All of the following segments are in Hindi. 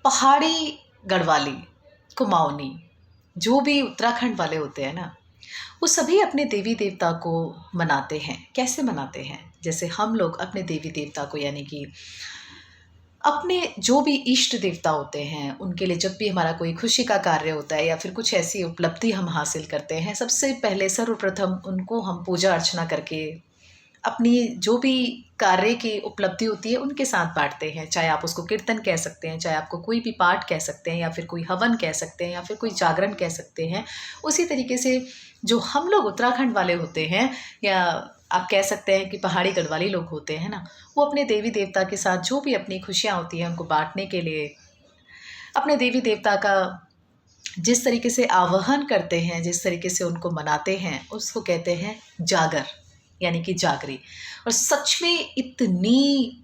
पहाड़ी गढ़वाली, कुमाऊनी, जो भी उत्तराखंड वाले होते हैं ना, वो सभी अपने देवी देवता को मनाते हैं। कैसे मनाते हैं? जैसे हम लोग अपने देवी देवता को, यानी कि अपने जो भी इष्ट देवता होते हैं, उनके लिए जब भी हमारा कोई खुशी का कार्य होता है या फिर कुछ ऐसी उपलब्धि हम हासिल करते हैं, सबसे पहले सर्वप्रथम उनको हम पूजा अर्चना करके अपनी जो भी कार्य की उपलब्धि होती है उनके साथ बाँटते हैं। चाहे आप उसको कीर्तन कह सकते हैं, चाहे आपको कोई भी पाठ कह सकते हैं, या फिर कोई हवन कह सकते हैं, या फिर कोई जागरण कह सकते हैं। उसी तरीके से जो हम लोग उत्तराखंड वाले होते हैं, या आप कह सकते हैं कि पहाड़ी गढ़वाली लोग होते हैं ना, वो अपने देवी देवता के साथ जो भी अपनी खुशियाँ होती हैं उनको बाँटने के लिए अपने देवी देवता का जिस तरीके से आवाहन करते हैं, जिस तरीके से उनको मनाते हैं, उसको कहते हैं जागर, यानी कि जागरी। और सच में इतनी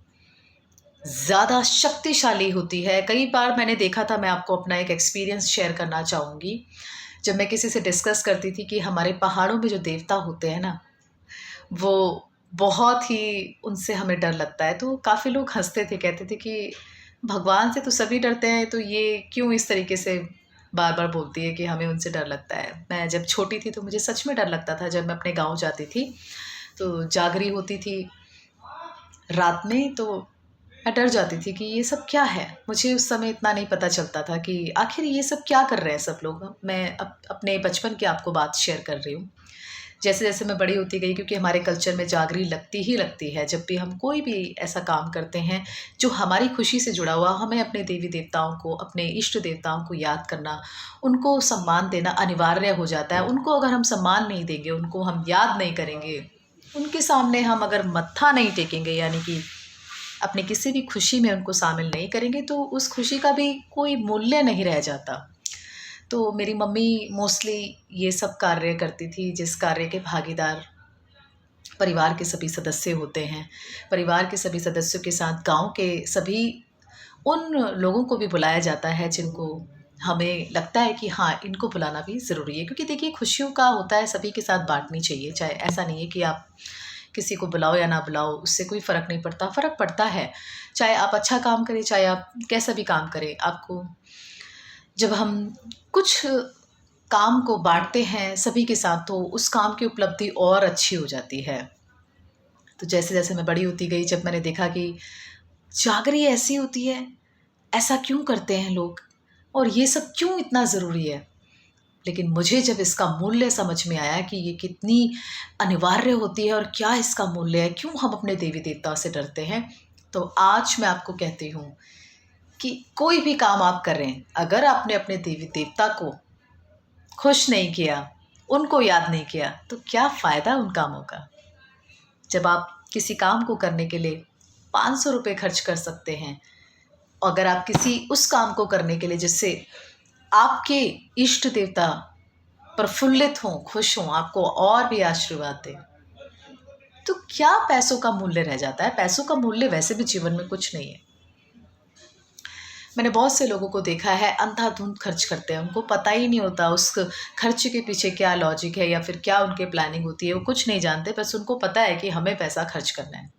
ज़्यादा शक्तिशाली होती है। कई बार मैंने देखा था, मैं आपको अपना एक एक्सपीरियंस शेयर करना चाहूँगी। जब मैं किसी से डिस्कस करती थी कि हमारे पहाड़ों में जो देवता होते हैं ना, वो बहुत ही उनसे हमें डर लगता है। तो काफ़ी लोग हँसते थे, कहते थे कि भगवान से तो सभी डरते हैं, तो ये क्यों इस तरीके से बार-बार बोलती है कि हमें उनसे डर लगता है। मैं जब छोटी थी तो मुझे सच में डर लगता था। जब मैं अपने गाँव जाती थी, तो जागरी होती थी रात में, तो मैं डर जाती थी कि ये सब क्या है? मुझे उस समय इतना नहीं पता चलता था कि आखिर ये सब क्या कर रहे हैं सब लोग। मैं अपने बचपन की आपको बात शेयर कर रही हूँ। जैसे-जैसे मैं बड़ी होती गई, क्योंकि हमारे कल्चर में जागरी लगती ही लगती है। जब भी हम कोई भी ऐसा काम करते हैं जो हमारी खुशी से जुड़ा हुआ, हमें अपने देवी देवताओं को, अपने इष्ट देवताओं को याद करना, उनको सम्मान देना अनिवार्य हो जाता है। उनको अगर हम सम्मान नहीं देंगे, उनको हम याद नहीं करेंगे, उनके सामने हम अगर मत्था नहीं टेकेंगे, यानी कि अपनी किसी भी खुशी में उनको शामिल नहीं करेंगे, तो उस खुशी का भी कोई मूल्य नहीं रह जाता। तो मेरी मम्मी मोस्टली ये सब कार्य करती थी, जिस कार्य के भागीदार परिवार के सभी सदस्य होते हैं। परिवार के सभी सदस्यों के साथ गाँव के सभी उन लोगों को भी बुलाया जाता है, जिनको हमें लगता है कि हाँ, इनको बुलाना भी ज़रूरी है। क्योंकि देखिए, खुशियों का होता है, सभी के साथ बाँटनी चाहिए। चाहे ऐसा नहीं है कि आप किसी को बुलाओ या ना बुलाओ, उससे कोई फ़र्क नहीं पड़ता। फ़र्क पड़ता है, चाहे आप अच्छा काम करें, चाहे आप कैसा भी काम करें। आपको जब हम कुछ काम को बाँटते हैं सभी के साथ, तो उस काम की उपलब्धि और अच्छी हो जाती है। तो जैसे-जैसे मैं बड़ी होती गई, जब मैंने देखा कि जागरी ऐसी होती है, ऐसा क्यों करते हैं लोग, और ये सब क्यों इतना ज़रूरी है। लेकिन मुझे जब इसका मूल्य समझ में आया कि ये कितनी अनिवार्य होती है और क्या इसका मूल्य है, क्यों हम अपने देवी-देवताओं से डरते हैं, तो आज मैं आपको कहती हूँ कि कोई भी काम आप करें, अगर आपने अपने देवी-देवता को खुश नहीं किया, उनको याद नहीं किया, तो क्या फ़ायदा उन कामों का। जब आप किसी काम को करने के लिए 500 रुपए खर्च कर सकते हैं, अगर आप किसी उस काम को करने के लिए जिससे आपके इष्ट देवता प्रफुल्लित हों, खुश हों, आपको और भी आशीर्वाद दें, तो क्या पैसों का मूल्य रह जाता है। पैसों का मूल्य वैसे भी जीवन में कुछ नहीं है। मैंने बहुत से लोगों को देखा है, अंधाधुंध खर्च करते हैं, उनको पता ही नहीं होता उस खर्च के पीछे क्या लॉजिक है या फिर क्या उनके प्लानिंग होती है। वो कुछ नहीं जानते, बस उनको पता है कि हमें पैसा खर्च करना है।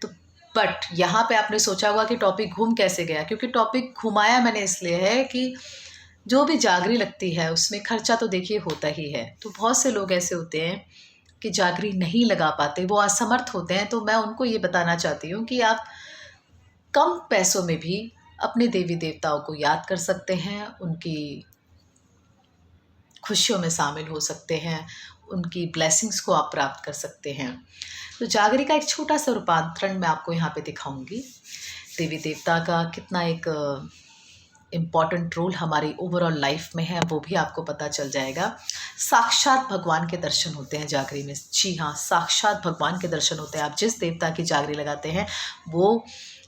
तो बट यहाँ पे आपने सोचा होगा कि टॉपिक घूम कैसे गया, क्योंकि टॉपिक घुमाया मैंने इसलिए है कि जो भी जागरी लगती है उसमें खर्चा तो देखिए होता ही है। तो बहुत से लोग ऐसे होते हैं कि जागरी नहीं लगा पाते, वो असमर्थ होते हैं। तो मैं उनको ये बताना चाहती हूँ कि आप कम पैसों में भी अपने देवी देवताओं को याद कर सकते हैं, उनकी खुशियों में शामिल हो सकते हैं, उनकी ब्लेसिंग्स को आप प्राप्त कर सकते हैं। तो जागरी का एक छोटा सा रूपांतरण मैं आपको यहाँ पे दिखाऊंगी। देवी देवता का कितना एक इम्पॉर्टेंट रोल हमारी ओवरऑल लाइफ में है, वो भी आपको पता चल जाएगा। साक्षात भगवान के दर्शन होते हैं जागरी में। जी हाँ, साक्षात भगवान के दर्शन होते हैं। आप जिस देवता की जागरी लगाते हैं, वो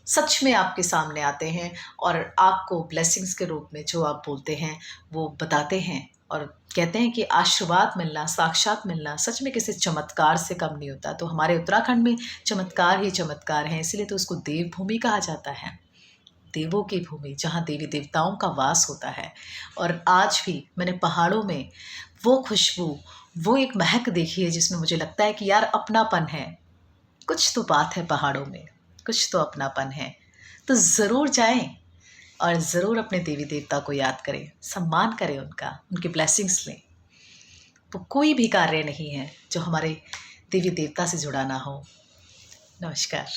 सच में आपके सामने आते हैं और आपको ब्लेसिंग्स के रूप में जो आप बोलते हैं वो बताते हैं, और कहते हैं कि आशीर्वाद मिलना, साक्षात मिलना सच में किसी चमत्कार से कम नहीं होता। तो हमारे उत्तराखंड में चमत्कार ही चमत्कार हैं, इसलिए तो उसको देवभूमि कहा जाता है, देवों की भूमि, जहाँ देवी देवताओं का वास होता है। और आज भी मैंने पहाड़ों में वो खुशबू, वो एक महक देखी है जिसमें मुझे लगता है कि यार अपनापन है, कुछ तो बात है पहाड़ों में, कुछ तो अपनापन है। तो ज़रूर जाएं, और ज़रूर अपने देवी देवता को याद करें, सम्मान करें उनका, उनकी ब्लेसिंग्स लें। तो कोई भी कार्य नहीं है जो हमारे देवी देवता से जुड़ा ना हो। नमस्कार।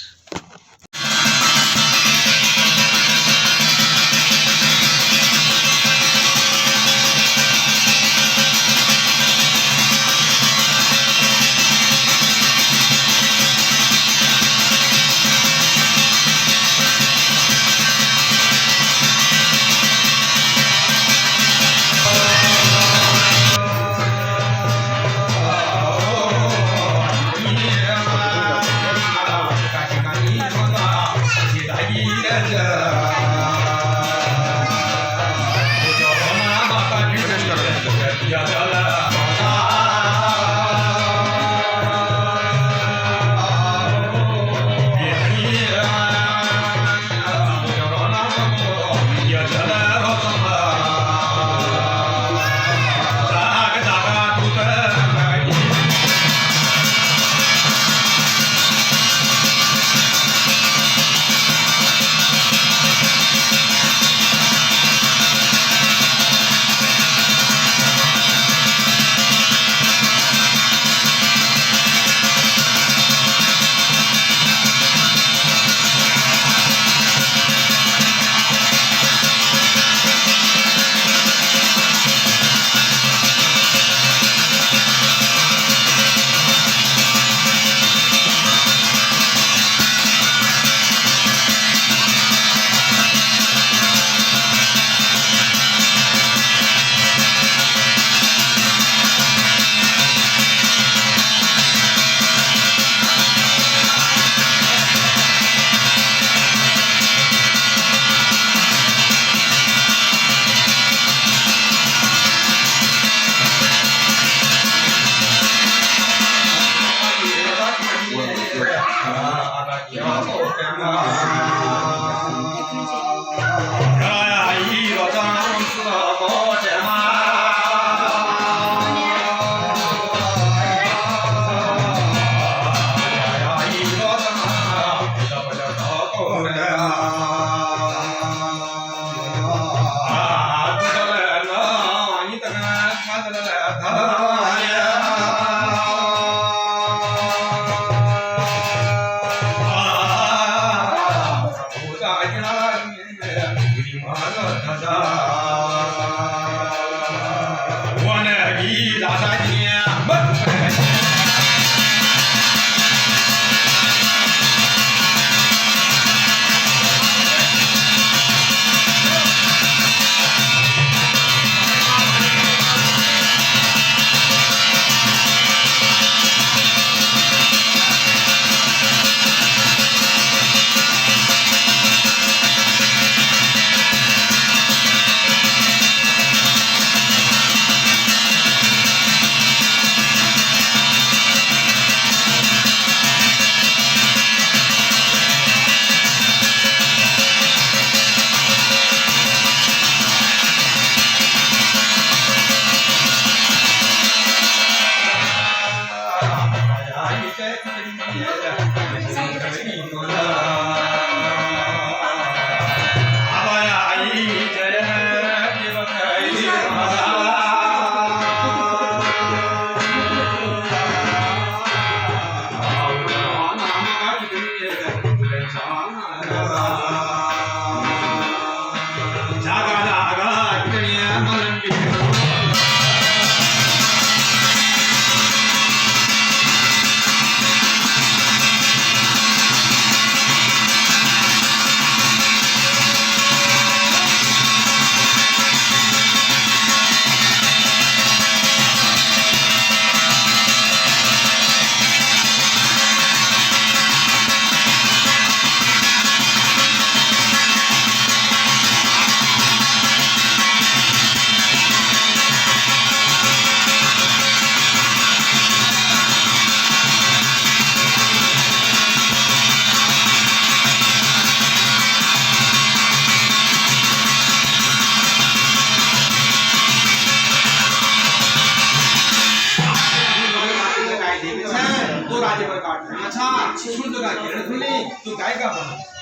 तो राजेवर काटना अच्छा शुद्ध का घेर खुली तो गाय का बनो